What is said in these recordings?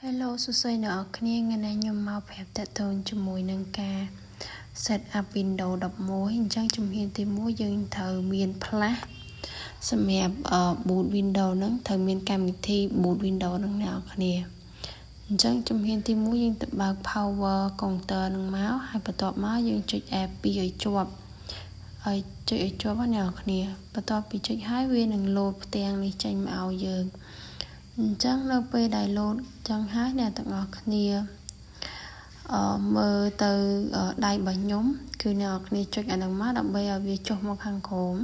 Hello សួស្តីអ្នកនរគ្នាថ្ងៃនេះខ្ញុំមកប្រាប់តើតើជាមួយនឹងការ set up Windows 11អញ្ចឹងជំហានទី1យើងត្រូវមាន flash សម្រាប់ boot Windows ហ្នឹងត្រូវមានកម្មវិធី boot Windows ហ្នឹងអ្នកនរគ្នាអញ្ចឹងជំហានទី1យើងទៅបើក power counter ហ្នឹងមកហើយបន្ទាប់មកយើងចុច F2 ឲ្យជាប់ហើយចុចឲ្យជាប់ណាអ្នកនរគ្នាបន្ទាប់ពីចុចហើយវានឹង load ផ្ទាំងនេះចេញមកឲ្យយើងអញ្ចឹងនៅពេលដែលលោតចឹងហើយអ្នកទាំងអស់គ្នាមើលទៅដៃរបស់ខ្ញុំគឺអ្នកនរគ្នាចុចអាហ្នឹងមកដើម្បីឲ្យវាចុះមកខាងក្រោម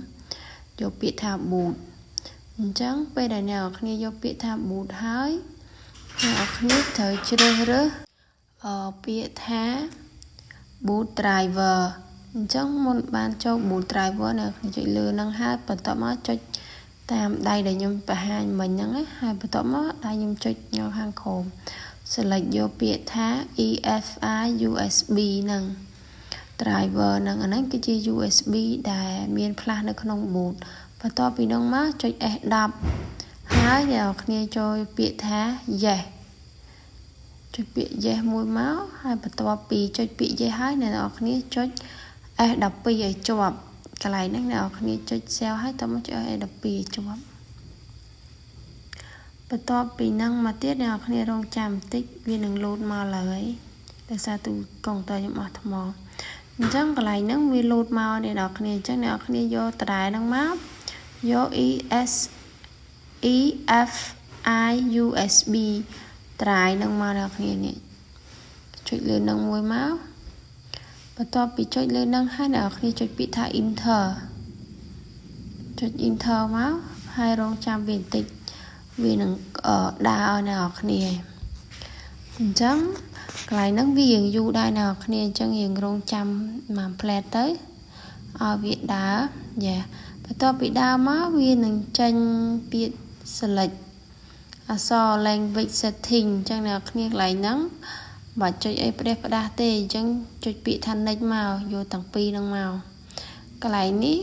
យកពាក្យថា boot អញ្ចឹងពេលដែលអ្នកនរគ្នាយកពាក្យថា boot ហើយអ្នកនរគ្នាត្រូវជ្រើសរើសពាក្យថា boot driver អញ្ចឹងមុនបានចូល boot driver អ្នកនរគ្នាចុចលើហ្នឹងហើយបន្ទាប់មកចុចតាមដៃដែលខ្ញុំបង្ហាញមិញហ្នឹងហើយបន្ទាប់មកដៃខ្ញុំចុចនៅខាងក្រោម select យកពាក្យថា EFI USB ហ្នឹង driver ហ្នឹងអាហ្នឹងគឺជា USB ដែលមានផ្លាស់នៅក្នុង boot បន្ទាប់ពីហ្នឹងមកចុច S10 ហើយអ្នកនរគ្នាចូលពាក្យថា yes ចុចពាក្យ yes មួយមកហើយបន្ទាប់ពីចុចពាក្យ yes ហើយអ្នកនរគ្នាចុច S12 ឲ្យជាប់កន្លែងហ្នឹងអ្នកនរគ្នាចុច cell ហើយតមកចុច S12 ឲ្យជាប់បន្ទាប់ពីហ្នឹងមកទៀតអ្នកនរគ្នារងចាំបន្តិចវានឹង load មកឡើយដោយសារទូកុងទ័រខ្ញុំអស់ថ្មអញ្ចឹងកន្លែងហ្នឹងវា load មកអ្នកនរគ្នាអញ្ចឹងអ្នកនរគ្នាយកតរ៉ែហ្នឹងមកយក EFI USB តរ៉ែហ្នឹងមកអ្នកនរគ្នានេះចុចលើហ្នឹងមួយមកបន្ទាប់ពីចុចលើហ្នឹងហើយអ្នកនរគ្នាចុចពាក្យថា enter ចុច enter មកហើយរងចាំវាបន្តិចវានឹងដើរឲ្យអ្នកនរគ្នាអញ្ចឹងកន្លែងហ្នឹងវារៀងយូរដែរអ្នកនរគ្នាអញ្ចឹងយើងរងចាំមួយផ្លែតទៅឲ្យវាដើរយ៉ាបន្ទាប់ពីដើរមកវានឹងចេញពាក្យ select អក្សរ language setting អញ្ចឹងអ្នកនរគ្នាកន្លែងហ្នឹងបើចុចអីផ្ដេសផ្ដាស់ទេអញ្ចឹងចុចពាក្យថា next មកយកទាំងពីរហ្នឹងមកកន្លែងនេះ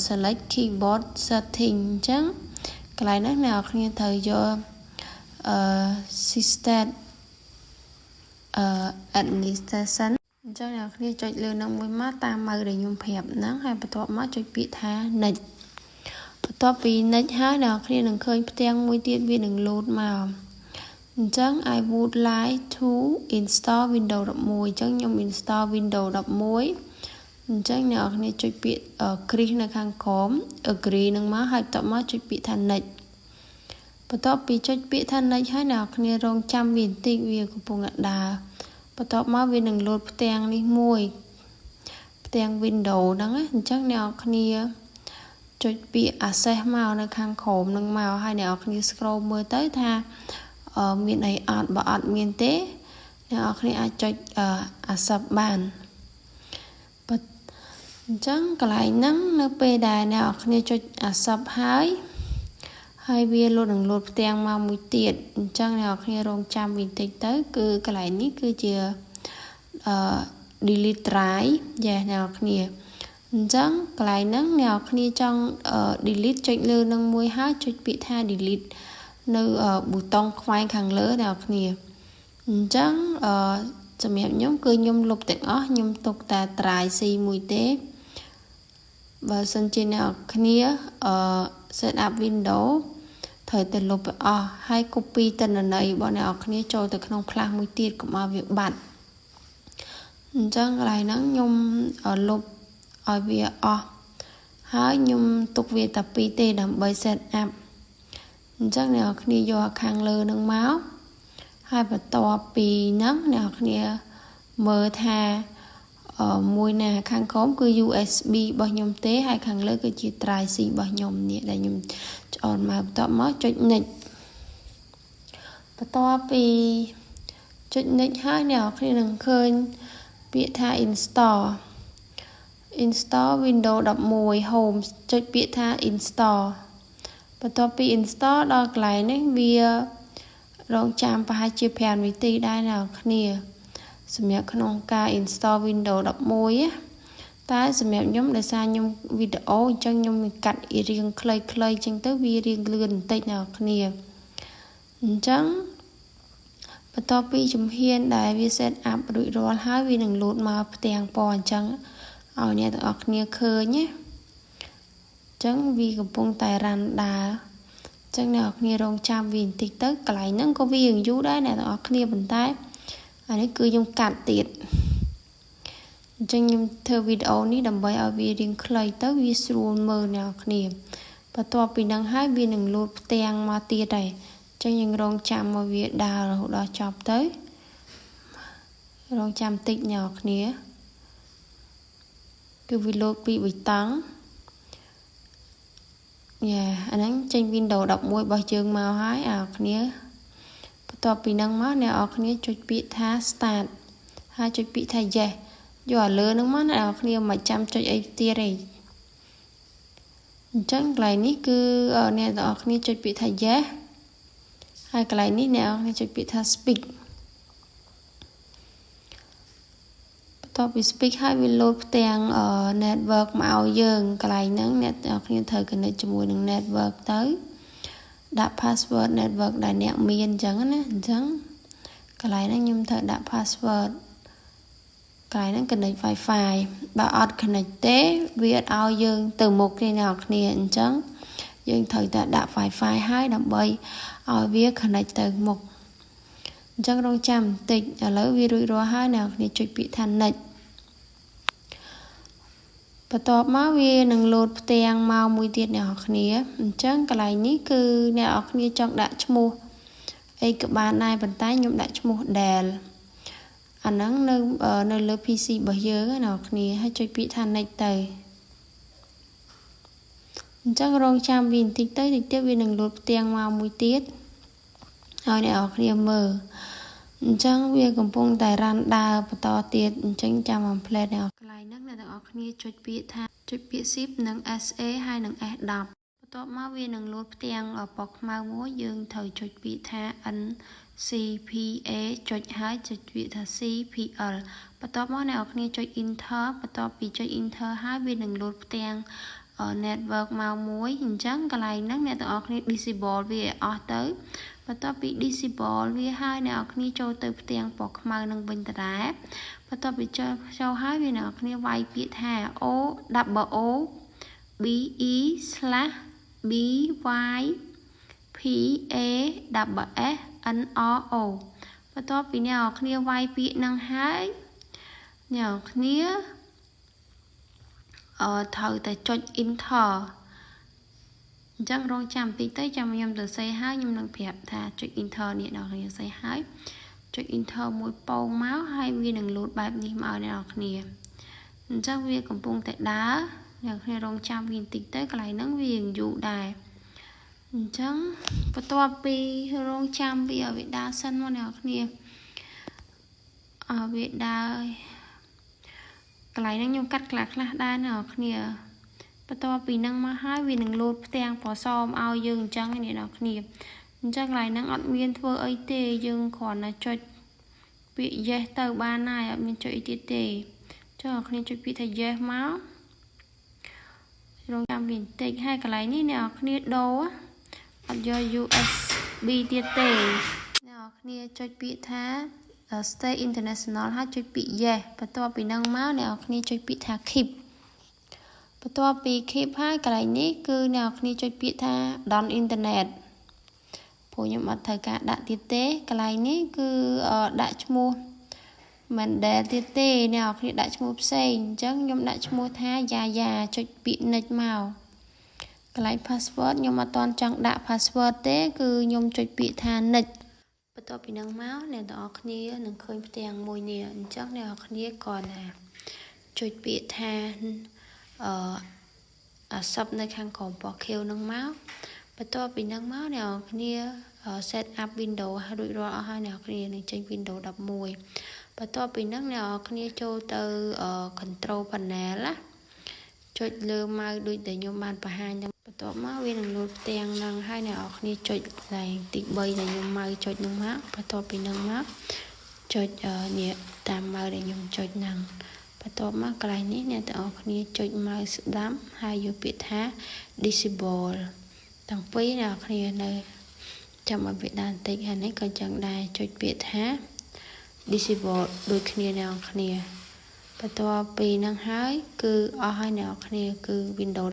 select keyboard setting អញ្ចឹងកន្លែងហ្នឹងអ្នកនរគ្នាត្រូវយក system administration អញ្ចឹងអ្នកនរគ្នាចុចលើហ្នឹងមួយមកតាមម៉ៅដែលខ្ញុំប្រាប់ហ្នឹងហើយបន្ទាប់មកចុចពាក្យថា next បន្ទាប់ពី next ហើយអ្នកនរគ្នានឹងឃើញផ្ទាំងមួយទៀតវានឹង load មកអញ្ចឹង I would like to install Windows 11អញ្ចឹងខ្ញុំ install Windows 11អញ្ចឹងអ្នកនរគ្នាចុចពាក្យ crease នៅខាងក្រោម agree នឹងមកហើយបន្ទាប់មកចុចពាក្យថា next បន្ទាប់ពីចុចពាក្យថា next ហើយអ្នកនរគ្នារងចាំវាបន្តិចវាកំពុងតែដើរបន្ទាប់មកវានឹង load ផ្ទាំងនេះមួយផ្ទាំង Windows ហ្នឹងអញ្ចឹងអ្នកនរគ្នាចុចពាក្យ access មកនៅខាងក្រោមហ្នឹងមកហើយអ្នកនរគ្នា scroll មើលទៅថាមានអីអត់បើអត់មានទេអ្នកនរគ្នាអាចចុច accept បានអញ្ចឹងកន្លែងហ្នឹងនៅពេលដែលអ្នកនរគ្នាចុច accept ហើយវានឹងលោតផ្ទាំងមកមួយទៀតអញ្ចឹងអ្នកនរគ្នារងចាំបន្តិចទៅគឺកន្លែងនេះគឺជាdelete drive យ៉ាអ្នកនរគ្នាអញ្ចឹងកន្លែងហ្នឹងអ្នកនរគ្នាចង់ delete ចុចលើនឹងមួយហើយចុចពាក្យថា delete នៅប៊ូតុងខ្វែងខាងលើអ្នកនរគ្នាអញ្ចឹងសម្រាប់ខ្ញុំគឺខ្ញុំលុបទាំងអស់ខ្ញុំទុកតែ drive C មួយទេបើសិនជាអ្នកនរគ្នា set up Windows ត្រូវតែលុបឲ្យអស់ហើយ copy ទិន្នន័យរបស់អ្នកនរគ្នាចូលទៅក្នុង flash មួយទៀតកុំឲ្យវាបាត់អញ្ចឹងកន្លែងហ្នឹងខ្ញុំលុបឲ្យវាអស់ហើយខ្ញុំទុកវាតែពីរទេដើម្បី set up អញ្ចឹងអ្នកនរគ្នាយកខាងលើហ្នឹងមកហើយបន្ទាប់ពីហ្នឹងអ្នកនរគ្នាមើលថាមួយណាខាងក្រោមគឺ USB របស់ខ្ញុំទេហើយខាងលើគឺជា drive C របស់ខ្ញុំនេះដែលខ្ញុំឆ្អនមកបន្ទាប់មកចុច next បន្ទាប់ពីចុច next ហើយអ្នកនរគ្នានឹងឃើញពាក្យថា install Windows 11 home ចុចពាក្យថា install បន្ទាប់ពី install ដល់កន្លែងនេះវារងចាំប្រហែលជា5នាទីដែរអ្នកនរគ្នាសម្រាប់ក្នុងការ install Windows 11តែសម្រាប់ខ្ញុំដោយសារខ្ញុំវីដេអូអញ្ចឹងខ្ញុំកាត់រៀងខ្លីៗអញ្ចឹងទៅវារៀងលឿនបន្តិចអ្នកនរគ្នាអញ្ចឹងប បន្ទាប់ពីជំហានដែលវា set up រួចរាល់ហើយវានឹង load មកផ្ទាំងពណ៌អញ្ចឹងឲ្យអ្នកទាំងអស់គ្នាឃើញណាអញ្ចឹងវាកំពុងតែរ៉ាន់ដើរអញ្ចឹងអ្នកទាំងអស់គ្នារងចាំវាបន្តិចទៅកន្លែងហ្នឹងក៏វាយូរដែរអ្នកទាំងអស់គ្នាប៉ុន្តែអានេះគឺខ្ញុំកាត់ទៀតអញ្ចឹងខ្ញុំធ្វើវីដេអូនេះដើម្បីឲ្យវារៀងខ្លីទៅវាស្រួលមើលអ្នកទាំងអស់គ្នាបន្ទាប់ពីហ្នឹងហើយវានឹង load ផ្ទាំងមកទៀតដែរអញ្ចឹងយើងរងចាំមកវាដើររហូតដល់ចប់ទៅរងចាំតិចអ្នកទាំងអស់គ្នាគឺវា load ពីប៊ីតុងអាហ្នឹងចេញ Windows 11របស់យើងមកហើយអ្នកទាំងអស់គ្នាបន្ទាប់ពីហ្នឹងមកអ្នកទាំងអស់គ្នាចុចពាក្យថា start ហើយចុចពាក្យថា yes យកឲ្យលើហ្នឹងមកអ្នកទាំងអស់គ្នាមិនចាំចុចអីទៀតទេអញ្ចឹងកន្លែងនេះគឺអ្នកទាំងអស់គ្នាចុចពាក្យថា yes ហើយកន្លែងនេះអ្នកទាំងអស់គ្នាចុចពាក្យថា speak បន្ទាប់ពី speak ហើយវា load ផ្ទាំង network មកឲ្យយើងកន្លែងហ្នឹងអ្នកទាំងអស់គ្នាត្រូវ connect ជាមួយនឹង network ទៅដាក់ password network ដែលអ្នកមានអញ្ចឹងណាអញ្ចឹងកន្លែងហ្នឹងខ្ញុំត្រូវដាក់ password កន្លែងហ្នឹង connect Wi-Fi បើអត់ connect ទេវាអត់ឲ្យយើងទៅមុខទេអ្នកនរគ្នាអញ្ចឹងយើងត្រូវតែដាក់ Wi-Fi ហើយដើម្បីឲ្យវា connect ទៅមុខអញ្ចឹងរងចាំបន្តិចឥឡូវវារួចរាល់ហើយអ្នកនរគ្នាចុចពាក្យថា next បន្ទាប់មកវានឹង load ផ្ទាំងមកមួយទៀតអ្នកនរគ្នាអញ្ចឹងកន្លែងនេះគឺអ្នកនរគ្នាចង់ដាក់ឈ្មោះអីក៏បានដែរប៉ុន្តែខ្ញុំដាក់ឈ្មោះ Del អាហ្នឹងនៅលើ PC របស់យើងណាអ្នកគ្នាហើយចុចពាក្យថា next ទៅអញ្ចឹងរងចាំវាបន្តិចទៅតិចទៀតវានឹង load ផ្ទាំងមកមួយទៀតឲ្យអ្នកគ្នាមើលអញ្ចឹងវាកំពុងតែរ៉ាន់ដើរបន្តទៀតអញ្ចឹងចាំអំផ្លែតអ្នកកន្លែងហ្នឹងអ្នកទាំងអស់គ្នាចុចពាក្យថាចុចពាក្យ shift និង SA ហើយនិង S10 បន្ទាប់មកវានឹង load ផ្ទាំងពណ៌ខ្មៅមួយយើងត្រូវចុចពាក្យថា NCPA ចុចហើយចុចពាក្យថា CPL បន្ទាប់មកអ្នកគ្នាចុច enter បន្ទាប់ពីចុច enter ហើយវានឹង load ផ្ទាំងnetwork មកមួយអញ្ចឹងកន្លែងហ្នឹងអ្នកទាំងអស់គ្នា disable វាឲ្យអស់ទៅបន្ទាប់ពី disable វាហើយអ្នកនរគ្នាចូលទៅផ្ទាំងពណ៌ខ្មៅនឹងវិញដដែលបន្ទាប់ពីចូលហើយវាអ្នកនរគ្នាវាយពាក្យថា OWBE/BYPASSNRO បន្ទាប់ពីអ្នកនរគ្នាវាយពាក្យហ្នឹងហើយអ្នកនរគ្នាត្រូវតែចុច enter អញ្ចឹងរងចាំបន្តិចទៅចាំខ្ញុំទៅសេហើយខ្ញុំនឹងប្រាប់ថាចុច enter នេះអ្នកនរគ្នាសេហើយចុច enter មួយពងមកហើយវានឹង load បែបនេះមកឲ្យអ្នកនរគ្នាអញ្ចឹងវាកំពុងតែដើរអ្នកគ្នារងចាំវាបន្តិចទៅកន្លែងហ្នឹងវាយូរដែរអញ្ចឹងបន្ទាប់ពីរងចាំវាឲ្យវាដើរសិនមកអ្នកគ្នាឲ្យវាដើរកន្លែងហ្នឹងខ្ញុំកាត់ខ្លះដែរអ្នកគ្នាបន្ទាប់ពីហ្នឹងមកហើយវានឹង load ផ្ទាំងពណ៌សមកឲ្យយើងអញ្ចឹងអ្នកនរគ្នាអញ្ចឹងកន្លែងហ្នឹងអត់មានធ្វើអីទេយើងគ្រាន់តែចុចពាក្យ yes ទៅបានហើយអត់មានចុចអីទៀតទេចុះអ្នកគ្នាចុចពាក្យថា yes មករងចាំវាបន្តិចហើយកន្លែងនេះអ្នកនរគ្នាដូរអត់យក USB ទៀតទេអ្នកនរគ្នាចុចពាក្យថា stay international ហើយចុចពាក្យ yes បន្ទាប់ពីហ្នឹងមកអ្នកនរគ្នាចុចពាក្យថា keep បន្ទាប់ពី keep ហើយកន្លែងនេះគឺអ្នកនរគ្នាចុចពាក្យថា down internet ព្រោះខ្ញុំអត់ត្រូវការដាក់ទៀតទេកន្លែងនេះគឺដាក់ឈ្មោះមិនដែលទៀតទេអ្នកនរគ្នាដាក់ឈ្មោះផ្សេងអញ្ចឹងខ្ញុំដាក់ឈ្មោះថាយ៉ាចុចពាក្យ next មកកន្លែង password ខ្ញុំអត់ទាន់ចង់ដាក់ password ទេគឺខ្ញុំចុចពាក្យថា next បន្ទាប់ពីហ្នឹងមកអ្នកទាំងអស់គ្នានឹងឃើញផ្ទាំងមួយនេះអញ្ចឹងអ្នកទាំងអស់គ្នាគ្រាន់តែចុចពាក្យថាsub នៅខាងក្រោមពណ៌ខៀវហ្នឹងមកបន្ទាប់ពីហ្នឹងមកអ្នកនរគ្នា set up Windows រួចរាល់អស់ហើយអ្នកនរគ្នានឹងចេញ Windows 11បន្ទាប់ពីហ្នឹងអ្នកនរគ្នាចូលទៅ control panel ណាចុចលើម៉ៅដូចដែលខ្ញុំបានបង្ហាញហ្នឹងបន្ទាប់មកវានឹង load ផ្ទាំងហ្នឹងហើយអ្នកនរគ្នាចុចកន្លែងទី3ដែលខ្ញុំម៉ៅចុចហ្នឹងមកបន្ទាប់ពីហ្នឹងមកចុចនេះតាមម៉ៅដែលខ្ញុំចុចហ្នឹងបន្ទាប់មកកន្លែងនេះអ្នកទាំងអស់គ្នាចុចម៉ៅស្ដាំហើយយកពាក្យថា disable ទាំងពីរអ្នកគ្នានៅ ចាំឲ្យវាដានតិចហើយនេះក៏ចឹងដែរចុចពាក្យថា disable ដូចគ្នាអ្នកនរគ្នាបន្ទាប់ពីហ្នឹងហើយគឺអស់ហើយអ្នកនរគ្នាគឺ Windows